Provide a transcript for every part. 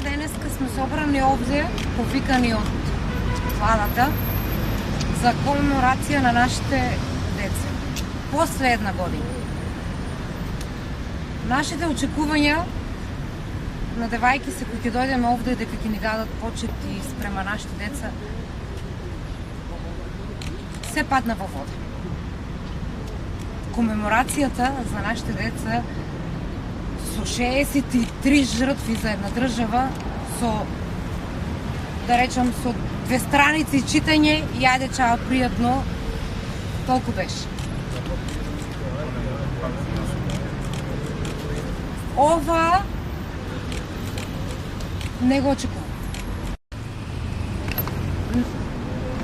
Денеска сме собрани овде, повикани од владата, за комеморација на нашите деца. После една година. Нашите очекувања, надевајќи се кои ќе дојдеме овде дека ќе ни дадат почет и спрема нашите деца, се падна во вода. Комеморацијата за нашите деца со 63 жртви за една држава, со, да речам, со 2 страници читање и ајде чао пријатно, толку беше. Ова не го очекувам.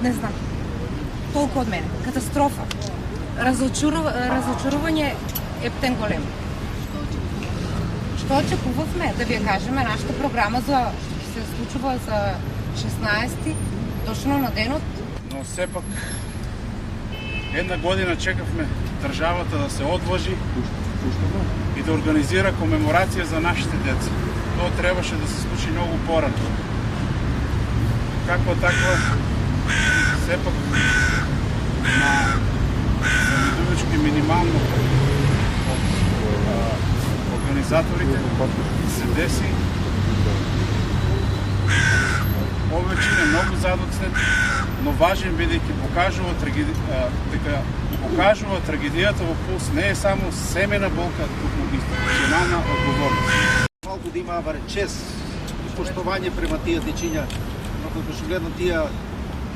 Не знам. Толку од мене. Катастрофа. Разочарување ептен голем. Што очекувавме? Да ви кажеме, нашата програма за што се случува за 16-ти, точно на денот. Но сепак една година чекавме државата да се одважи и да организира комеморација за нашите деца. Тоа требаше да се случи многу порано. Какво таква, сепак на завидувачки минимално од организаторите се деси. Овој чин е многу задоцнет, но важен бидејќи покажува трагедијата во пулс не е само семена болка, туку институционална одговорност. Малку да има барем чест и поштовање према тие дечиња, но кога што гледам тие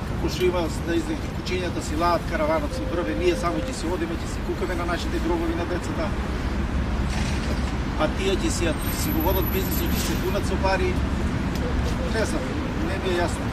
како што има да излезе кучињата си лаат караванот си брве, ние само ќе си одиме, ќе си кукаме на нашите гробови на децата. А тие ќе си го водат бизнисот, ќе се дунат со пари. Не знам, не ми е јасно.